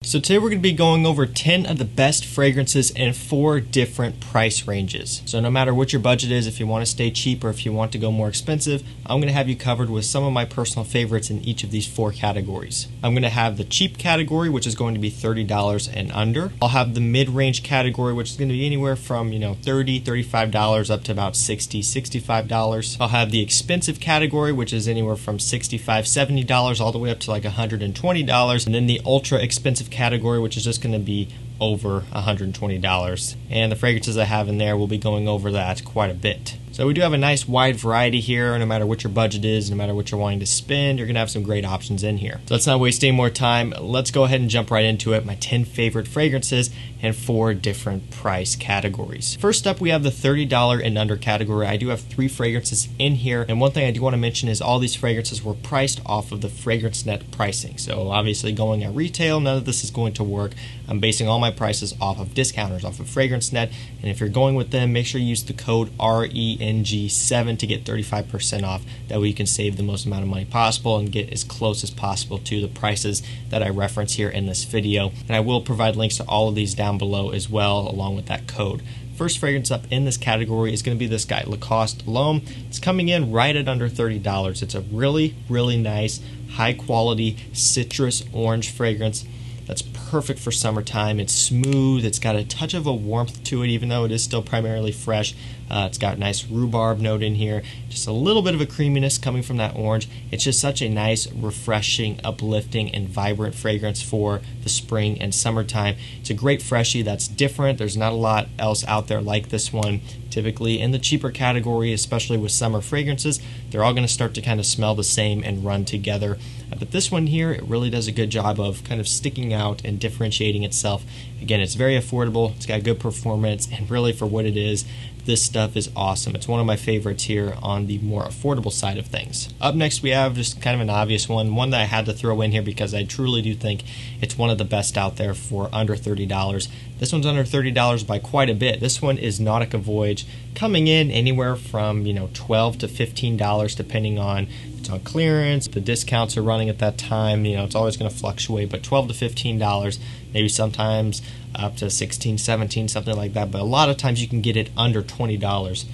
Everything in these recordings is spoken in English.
So today we're going to be going over 10 of the best fragrances in 4 different price ranges. So no matter what your budget is, if you want to stay cheap or if you want to go more expensive, I'm going to have you covered with some of my personal favorites in each of these 4 categories. I'm going to have the cheap category, which is going to be $30 and under. I'll have the mid-range category, which is going to be anywhere from, $30, $35 up to about $60, $65. I'll have the expensive category, which is anywhere from $65, $70 all the way up to like $120. And then the ultra expensive category, which is just going to be over $120. And the fragrances I have in there will be going over that quite a bit. So we do have a nice wide variety here. No matter what your budget is, no matter what you're wanting to spend, you're going to have some great options in here. So let's not waste any more time. Let's go ahead and jump right into it. My 10 favorite fragrances in 4 different price categories. First up, we have the $30 and under category. I do have 3 fragrances in here. And one thing I do want to mention is all these fragrances were priced off of the FragranceNet pricing. So obviously going at retail, none of this is going to work. I'm basing all my prices off of discounters, off of FragranceNet. And if you're going with them, make sure you use the code RENG7 to get 35% off. That way you can save the most amount of money possible and get as close as possible to the prices that I reference here in this video. And I will provide links to all of these down below as well, along with that code. First fragrance up in this category is going to be this guy, Lacoste L'Homme. It's coming in right at under $30. It's a really, really nice, high quality citrus orange fragrance that's perfect for summertime. It's smooth, it's got a touch of a warmth to it, even though it is still primarily fresh. It's got a nice rhubarb note in here, just a little bit of a creaminess coming from that orange. It's just such a nice, refreshing, uplifting, and vibrant fragrance for the spring and summertime. It's a great freshie that's different. There's not a lot else out there like this one. Typically in the cheaper category, especially with summer fragrances, they're all going to start to kind of smell the same and run together. But this one here, it really does a good job of kind of sticking out and differentiating itself. Again, it's very affordable, it's got good performance, and really for what it is, this stuff is awesome. It's one of my favorites here on the more affordable side of things. Up next, we have just kind of an obvious one that I had to throw in here because I truly do think it's one of the best out there for under $30. This one's under $30 by quite a bit. This one is Nautica Voyage, coming in anywhere from $12 to $15 depending on if it's on clearance, the discounts are running at that time. It's always going to fluctuate, but $12 to $15, maybe sometimes up to $16, $17, something like that. But a lot of times you can get it under $20.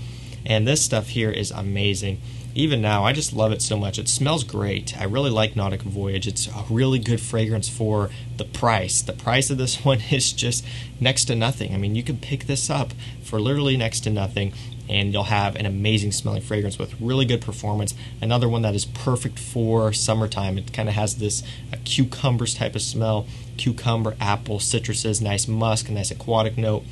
And this stuff here is amazing. Even now, I just love it so much. It smells great. I really like Nautica Voyage. It's a really good fragrance for the price. The price of this one is just next to nothing. I mean, you can pick this up for literally next to nothing, and you'll have an amazing smelling fragrance with really good performance. Another one that is perfect for summertime. It kind of has this cucumbers type of smell. Cucumber, apple, citruses, nice musk, a nice aquatic note.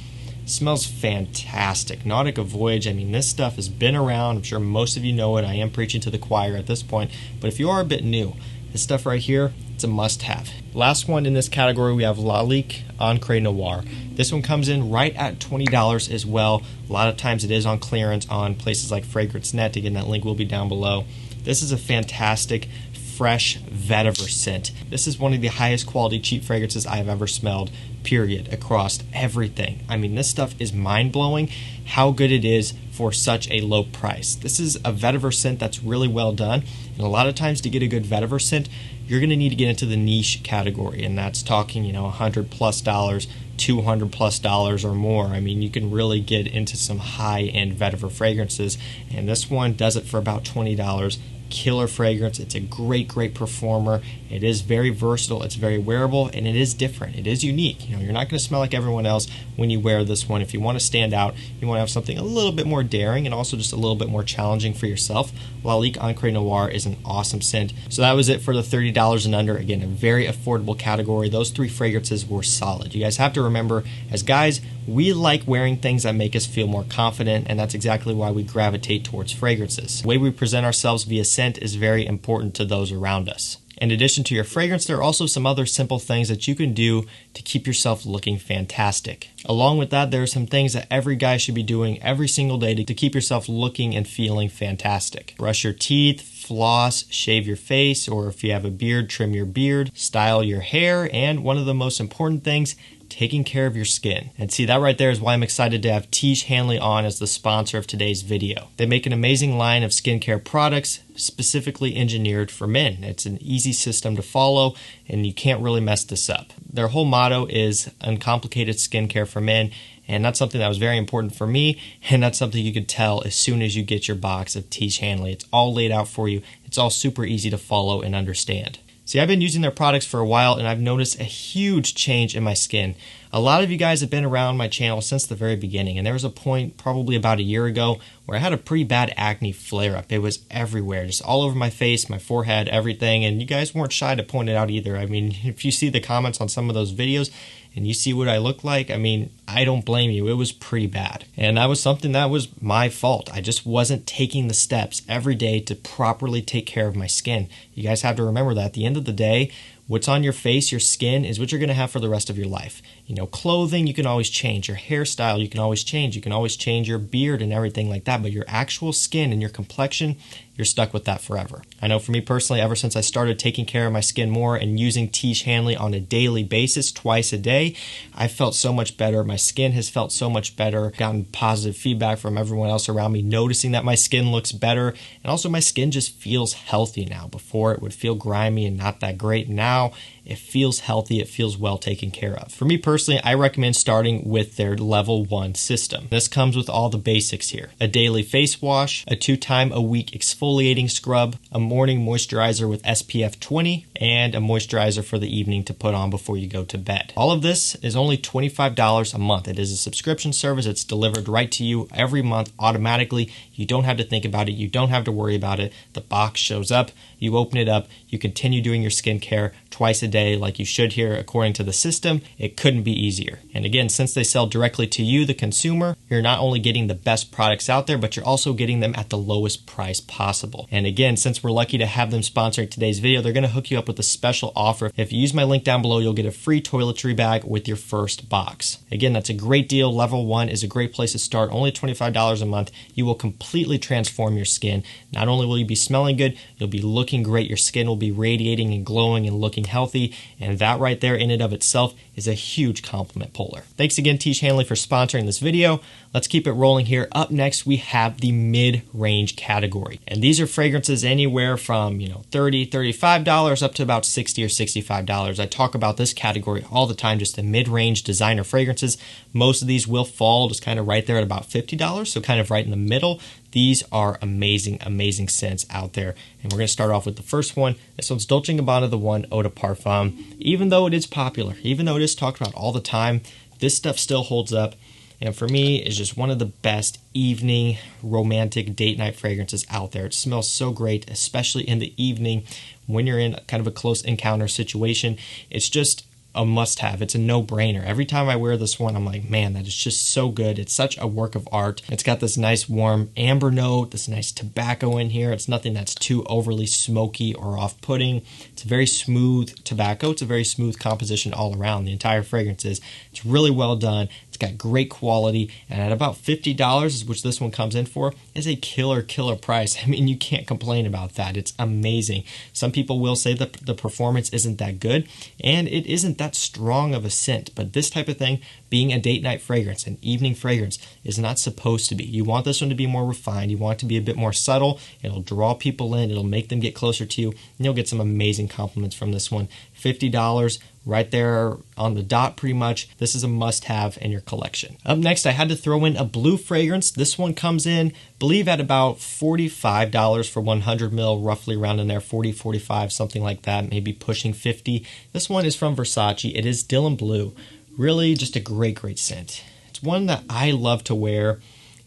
Smells fantastic. Nautica Voyage, I mean, this stuff has been around. I'm sure most of you know it. I am preaching to the choir at this point. But if you are a bit new, this stuff right here, it's a must-have. Last one in this category, we have Lalique Encre Noir. This one comes in right at $20 as well. A lot of times it is on clearance on places like FragranceNet. Again, that link will be down below. This is a fantastic, fresh vetiver scent. This is one of the highest quality cheap fragrances I've ever smelled, period, across everything. I mean, this stuff is mind-blowing how good it is for such a low price. This is a vetiver scent that's really well done, and a lot of times to get a good vetiver scent, you're going to need to get into the niche category, and that's talking, $100+ $200+ or more. I mean, you can really get into some high-end vetiver fragrances, and this one does it for about $20. Killer fragrance. It's a great performer. It is very versatile, it's very wearable, and it is different. It is unique. You're not going to smell like everyone else when you wear this one. If you want to stand out, you want to have something a little bit more daring and also just a little bit more challenging for yourself, Lalique Encre Noir is an awesome scent. So that was it for the $30 and under. Again, a very affordable category. Those 3 fragrances were solid. You guys have to remember, as guys, we like wearing things that make us feel more confident, and that's exactly why we gravitate towards fragrances. The way we present ourselves via scent is very important to those around us. In addition to your fragrance, there are also some other simple things that you can do to keep yourself looking fantastic. Along with that, there are some things that every guy should be doing every single day to keep yourself looking and feeling fantastic. Brush your teeth, floss, shave your face, or if you have a beard, trim your beard, style your hair, and one of the most important things, taking care of your skin. And see, that right there is why I'm excited to have Tiege Hanley on as the sponsor of today's video. They make an amazing line of skincare products specifically engineered for men. It's an easy system to follow, and you can't really mess this up. Their whole motto is uncomplicated skincare for men, and that's something that was very important for me, and that's something you could tell as soon as you get your box of Tiege Hanley. It's all laid out for you. It's all super easy to follow and understand. See, I've been using their products for a while, and I've noticed a huge change in my skin. A lot of you guys have been around my channel since the very beginning, and there was a point probably about a year ago where I had a pretty bad acne flare-up. It was everywhere, just all over my face, my forehead, everything, and you guys weren't shy to point it out either. I mean, if you see the comments on some of those videos and you see what I look like, I mean, I don't blame you. It was pretty bad. And that was something that was my fault. I just wasn't taking the steps every day to properly take care of my skin. You guys have to remember that at the end of the day, what's on your face, your skin, is what you're going to have for the rest of your life. You know, clothing, you can always change. Your hairstyle, you can always change. You can always change your beard and everything like that. But your actual skin and your complexion, you're stuck with that forever. I know for me personally, ever since I started taking care of my skin more and using Tiege Hanley on a daily basis, twice a day, I felt so much better. My skin has felt so much better. Gotten positive feedback from everyone else around me, noticing that my skin looks better. And also my skin just feels healthy now. Before it would feel grimy and not that great. Now it feels healthy. It feels well taken care of. For me personally, I recommend starting with their LevelOne system. This comes with all the basics here. A daily face wash, a 2-time-a-week exfoliating scrub, a morning moisturizer with SPF 20, and a moisturizer for the evening to put on before you go to bed. All of this is only $25 a month. It is a subscription service. It's delivered right to you every month automatically. You don't have to think about it. You don't have to worry about it. The box shows up. You open it up. You continue doing your skincare twice a day like you should here according to the system. It couldn't be easier. And again, since they sell directly to you, the consumer, you're not only getting the best products out there, but you're also getting them at the lowest price possible. And again, since we're lucky to have them sponsoring today's video, they're going to hook you up with a special offer. If you use my link down below, you'll get a free toiletry bag with your first box. Again, that's a great deal. LevelOne is a great place to start. Only $25 a month. You will completely transform your skin. Not only will you be smelling good, you'll be looking great. Your skin will be radiating and glowing and looking healthy. And that right there in and of itself is a huge compliment puller. Thanks again, Tiege Hanley, for sponsoring this video. Let's keep it rolling here. Up next, we have the mid-range category. And these are fragrances anywhere from, $30, $35 up to about $60 or $65. I talk about this category all the time, just the mid-range designer fragrances. Most of these will fall just kind of right there at about $50, so kind of right in the middle. These are amazing, amazing scents out there. And we're going to start off with the first one. This one's Dolce Gabbana, the One Eau de Parfum. Even though it is popular, even though it is talked about all the time, this stuff still holds up. And for me, it's just one of the best evening romantic date night fragrances out there. It smells so great, especially in the evening when you're in kind of a close encounter situation. It's just a must-have. It's a no-brainer. Every time I wear this one, I'm like, man, that is just so good. It's such a work of art. It's got this nice warm amber note, this nice tobacco in here. It's nothing that's too overly smoky or off-putting. It's a very smooth tobacco. It's a very smooth composition all around. The entire fragrance is. It's really well done. It's got great quality, and at about $50, which this one comes in for, is a killer price. I mean, you can't complain about that. It's amazing. Some people will say that the performance isn't that good, and it isn't that strong of a scent, but this type of thing, being a date night fragrance, an evening fragrance, is not supposed to be. You want this one to be more refined. You want it to be a bit more subtle. It'll draw people in. It'll make them get closer to you, and you'll get some amazing compliments from this one. $50, right there on the dot pretty much. This is a must-have in your collection. Up next, I had to throw in a blue fragrance. This one comes in, I believe, at about $45 for 100 ml, roughly around in there, 40, 45, something like that, maybe pushing 50. This one is from Versace. It is Dylan Blue. Really just a great scent. It's one that I love to wear,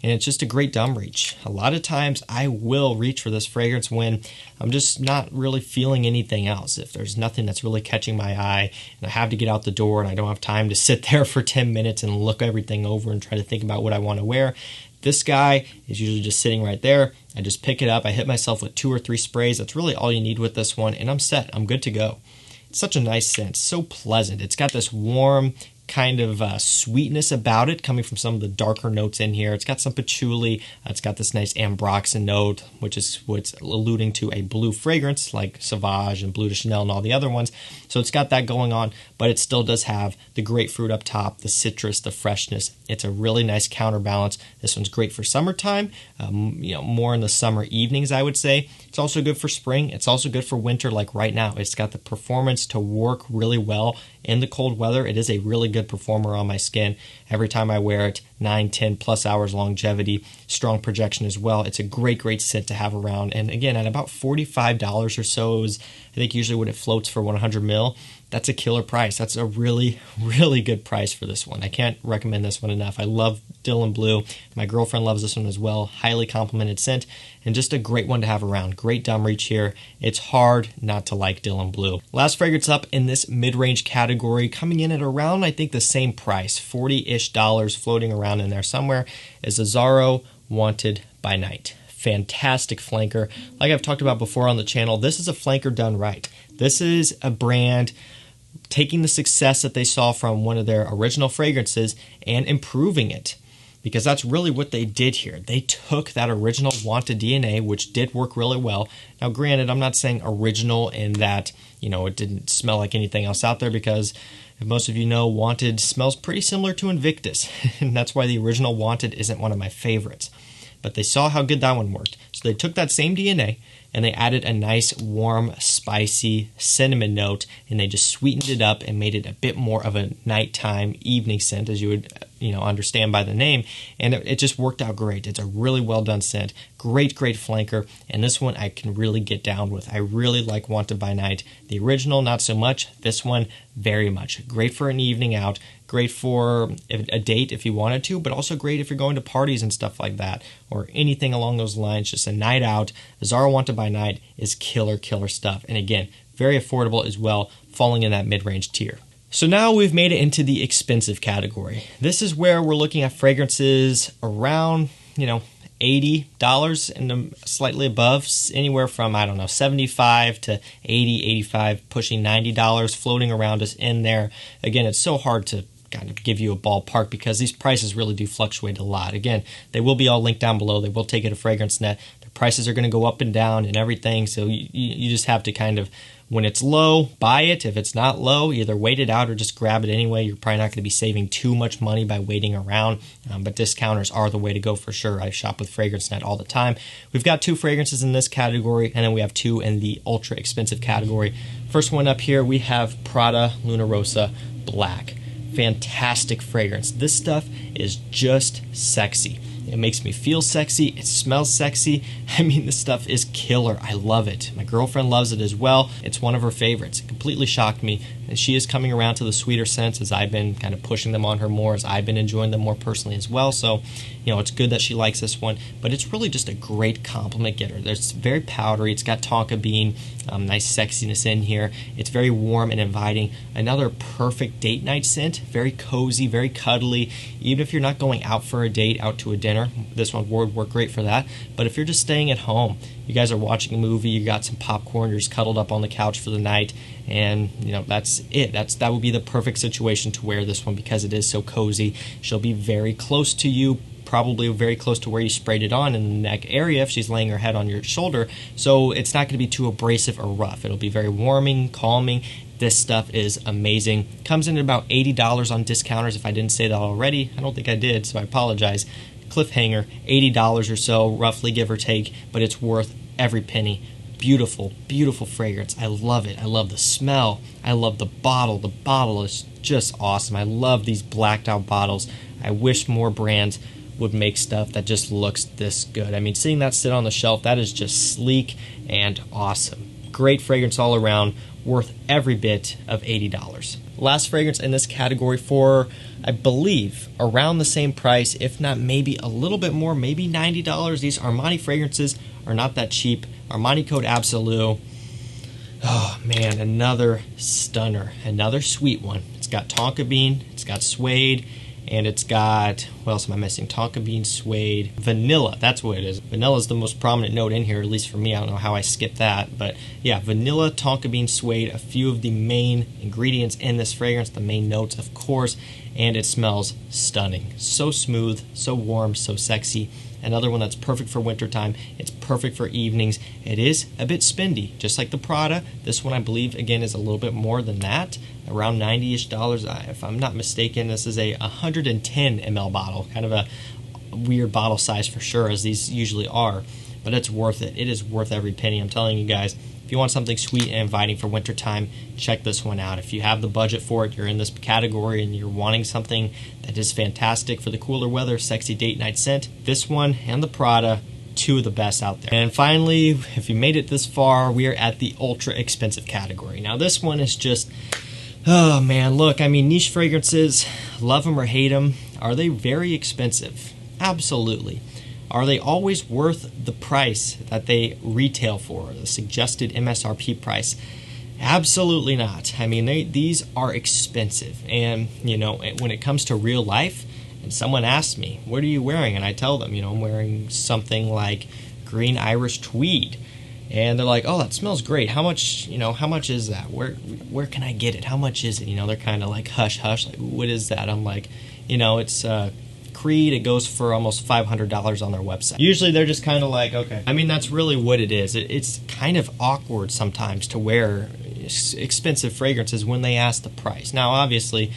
and it's just a great dumb reach. A lot of times I will reach for this fragrance when I'm just not really feeling anything else. If there's nothing that's really catching my eye and I have to get out the door and I don't have time to sit there for 10 minutes and look everything over and try to think about what I want to wear, this guy is usually just sitting right there. I just pick it up. I hit myself with 2 or 3 sprays. That's really all you need with this one, and I'm set. I'm good to go. It's such a nice scent, so pleasant. It's got this warm, kind of sweetness about it coming from some of the darker notes in here. It's got some patchouli. It's got this nice ambroxan note, which is what's alluding to a blue fragrance like Sauvage and Bleu de Chanel and all the other ones. So it's got that going on, but it still does have the grapefruit up top, the citrus, the freshness. It's a really nice counterbalance. This one's great for summertime, more in the summer evenings, I would say. It's also good for spring. It's also good for winter, like right now. It's got the performance to work really well in the cold weather. It is a really good performer on my skin. Every time I wear it, 9, 10 plus hours longevity, strong projection as well. It's a great scent to have around. And again, at about $45 or so is, I think, usually what it floats for 100 mil. That's a killer price. That's a really good price for this one. I can't recommend this one enough. I love Dylan Blue. My girlfriend loves this one as well. Highly complimented scent and just a great one to have around. Great dumb reach here. It's hard not to like Dylan Blue. Last fragrance up in this mid-range category, coming in at around, I think, the same price, $40-ish, floating around in there somewhere, is Azzaro Wanted by Night. Fantastic flanker. Like I've talked about before on the channel, this is a flanker done right. This is a brand taking the success that they saw from one of their original fragrances and improving it, because that's really what they did here. They took that original Wanted DNA, which did work really well. Now, granted, I'm not saying original in that, it didn't smell like anything else out there, because if most of you know, Wanted smells pretty similar to Invictus, and that's why the original Wanted isn't one of my favorites. But they saw how good that one worked. So they took that same DNA and they added a nice, warm, spicy cinnamon note, and they just sweetened it up and made it a bit more of a nighttime, evening scent, as you would understand by the name, and it just worked out great. It's a really well done scent. Great flanker, and this one I can really get down with. I really like Wanted by Night. The original, not so much. This one, very much. Great for an evening out. Great for a date if you wanted to, but also great if you're going to parties and stuff like that, or anything along those lines. Just a night out. Azzaro Wanted by Night is killer stuff, and again, very affordable as well, falling in that mid-range tier. So now we've made it into the expensive category. This is where we're looking at fragrances around, $80 and slightly above, anywhere from, $75 to $80, $85, pushing $90, floating around us in there. Again, it's so hard to kind of give you a ballpark because these prices really do fluctuate a lot. Again, they will be all linked down below. They will take it to FragranceNet. The prices are going to go up and down and everything, so you just have to kind of, when it's low, buy it. If it's not low, either wait it out or just grab it anyway. You're probably not going to be saving too much money by waiting around, but discounters are the way to go for sure. I shop with FragranceNet all the time. We've got 2 fragrances in this category, and then we have 2 in the ultra expensive category. First one up here, we have Prada Lunarosa Black. Fantastic fragrance. This stuff is just sexy. It makes me feel sexy. It smells sexy. I mean, this stuff is killer. I love it. My girlfriend loves it as well. It's one of her favorites. It completely shocked me. And she is coming around to the sweeter scents as I've been kind of pushing them on her more, as I've been enjoying them more personally as well. So, it's good that she likes this one, but it's really just a great compliment getter. It's very powdery. It's got tonka bean, nice sexiness in here. It's very warm and inviting. Another perfect date night scent. Very cozy, very cuddly. Even if you're not going out for a date, out to a dinner, this one would work great for that. But if you're just staying at home, you guys are watching a movie, you got some popcorn, you're just cuddled up on the couch for the night, and that's it. That would be the perfect situation to wear this one because it is so cozy. She'll be very close to you, probably very close to where you sprayed it on in the neck area if she's laying her head on your shoulder, so it's not going to be too abrasive or rough. It'll be very warming, calming. This stuff is amazing. Comes in at about $80 on discounters. If I didn't say that already, I don't think I did, so I apologize. Cliffhanger, $80 or so, roughly, give or take, but it's worth every penny. Beautiful fragrance. I love it. I love the smell. I love the bottle. The bottle is just awesome. I love these blacked out bottles. I wish more brands would make stuff that just looks this good. I mean, seeing that sit on the shelf, that is just sleek and awesome. Great fragrance all around, worth every bit of $80. Last fragrance in this category for, I believe, around the same price, if not maybe a little bit more, maybe $90. These Armani fragrances are not that cheap. Armani Code Absolute. Oh man, another stunner, another sweet one. It's got tonka bean, it's got suede, and it's got, What else am I missing? Tonka bean, suede, vanilla. That's what it is. Vanilla is the most prominent note in here, at least for me. I don't know how I skipped that. But yeah, vanilla, tonka bean, suede, a few of the main ingredients in this fragrance, the main notes, of course. And it smells stunning. So smooth, so warm, so sexy. Another one that's perfect for wintertime. It's perfect for evenings. It is a bit spendy, just like the Prada. This one, I believe, again, is a little bit more than that, around $90-ish. If I'm not mistaken, this is a 110 ml bottle, kind of a weird bottle size for sure, as these usually are, but it's worth it. It is worth every penny. I'm telling you guys, if you want something sweet and inviting for wintertime, check this one out. If you have the budget for it, you're in this category and you're wanting something that is fantastic for the cooler weather, sexy date night scent, this one and the Prada, two of the best out there. And finally, if you made it this far, we are at the ultra expensive category. Now this one is just, oh man, look, I mean, niche fragrances, love them or hate them, are they very expensive? Absolutely. Are they always worth the price that they retail for, the suggested MSRP price? Absolutely not. I mean, these are expensive. And, you know, when it comes to real life, and someone asks me, what are you wearing? And I tell them, you know, I'm wearing something like green Irish tweed. And they're like, oh, that smells great. How much, you know, how much is that? Where can I get it? How much is it? You know, they're kind of like, hush, hush. Like, what is that? I'm like, you know, it's Creed. It goes for almost $500 on their website. Usually they're just kind of like, okay. I mean, that's really what it is. It's kind of awkward sometimes to wear expensive fragrances when they ask the price. Now, obviously,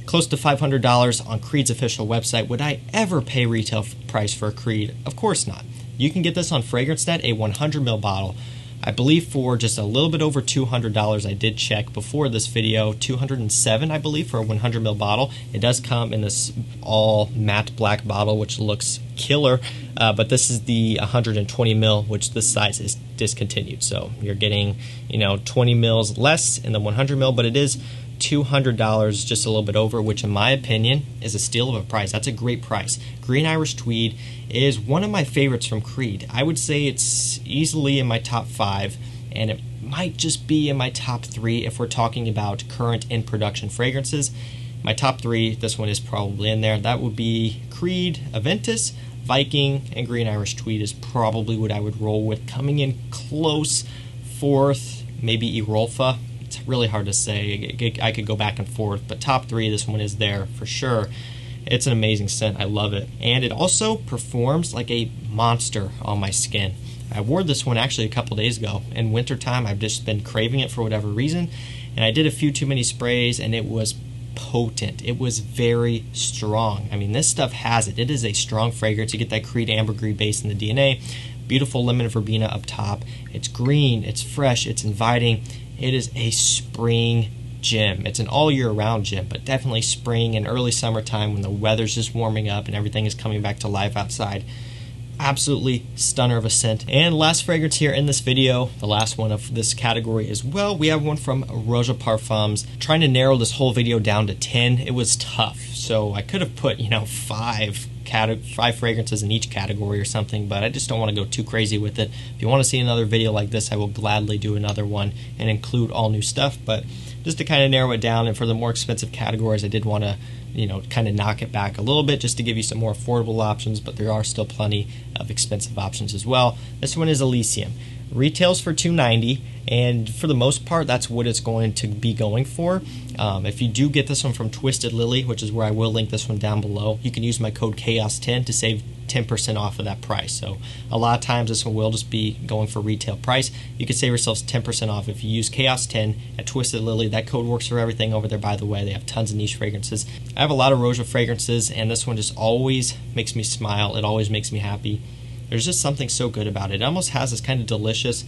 close to $500 on Creed's official website. Would I ever pay retail price for a Creed? Of course not. You can get this on FragranceNet, a 100 ml bottle, I believe for just a little bit over $200. I did check before this video, $207 I believe for a 100 ml bottle. It does come in this all matte black bottle, which looks killer, but this is the 120 ml, which this size is discontinued. So you're getting, you know, 20 mils less in the 100 ml, but it is $200, just a little bit over, which in my opinion is a steal of a price. That's a great price. Green Irish Tweed is one of my favorites from Creed. I would say it's easily in my top 5, and it might just be in my top 3 if we're talking about current in production fragrances. My top 3, this one is probably in there. That would be Creed, Aventus, Viking, and Green Irish Tweed is probably what I would roll with. Coming in close 4th, maybe Erolfa. It's really hard to say. I could go back and forth, but top 3, this one is there for sure. It's an amazing scent. I love it. And it also performs like a monster on my skin. I wore this one actually a couple days ago. In wintertime, I've just been craving it for whatever reason. And I did a few too many sprays, and it was potent. It was very strong. I mean, this stuff has it. It is a strong fragrance. You get that Creed ambergris base in the DNA. Beautiful lemon verbena up top. It's green. It's fresh. It's inviting. It is a spring gem. It's an all year round gem, but definitely spring and early summertime when the weather's just warming up and everything is coming back to life outside. Absolutely stunner of a scent. And last fragrance here in this video, the last one of this category as well, we have one from Roja Parfums. Trying to narrow this whole video down to 10, it was tough. So I could have put, you know, 5 fragrances in each category or something, but I just don't want to go too crazy with it. If you want to see another video like this, I will gladly do another one and include all new stuff, but just to kind of narrow it down, and for the more expensive categories, I did want to, you know, kind of knock it back a little bit just to give you some more affordable options, but there are still plenty of expensive options as well. This one is Elysium. Retails for $290, and for the most part, that's what it's going to be going for. If you do get this one from Twisted Lily, which is where I will link this one down below, you can use my code CHAOS10 to save 10% off of that price. So a lot of times this one will just be going for retail price. You can save yourselves 10% off if you use CHAOS10 at Twisted Lily. That code works for everything over there, by the way. They have tons of niche fragrances. I have a lot of Roja fragrances, and this one just always makes me smile. It always makes me happy. There's just something so good about it. It almost has this kind of delicious,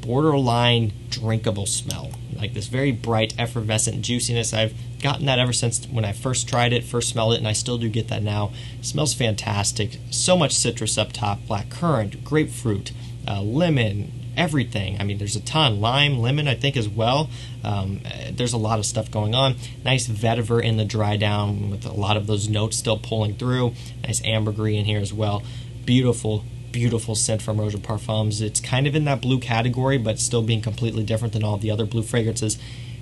borderline drinkable smell. Like this very bright, effervescent juiciness. I've gotten that ever since when I first tried it, first smelled it, and I still do get that now. It smells fantastic. So much citrus up top, blackcurrant, grapefruit, lemon, everything. I mean, there's a ton. Lime, lemon, I think, as well. There's a lot of stuff going on. Nice vetiver in the dry down with a lot of those notes still pulling through. Nice ambergris in here as well. Beautiful, beautiful scent from Roja Parfums. It's kind of in that blue category, but still being completely different than all the other blue fragrances.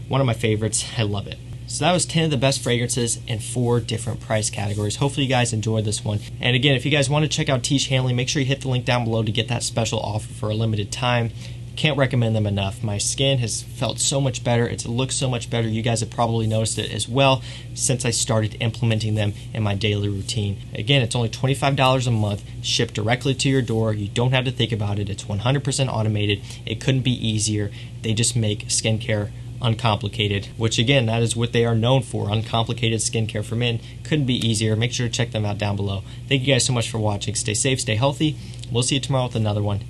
One of my favorites. I love it. So that was 10 of the best fragrances in 4 different price categories. Hopefully you guys enjoyed this one. And again, if you guys want to check out Tiche Handling, make sure you hit the link down below to get that special offer for a limited time. Can't recommend them enough. My skin has felt so much better. It's looked so much better. You guys have probably noticed it as well since I started implementing them in my daily routine. Again, it's only $25 a month, shipped directly to your door. You don't have to think about it. It's 100% automated. It couldn't be easier. They just make skincare uncomplicated, which again, that is what they are known for, uncomplicated skincare for men. Couldn't be easier. Make sure to check them out down below. Thank you guys so much for watching. Stay safe, stay healthy. We'll see you tomorrow with another one.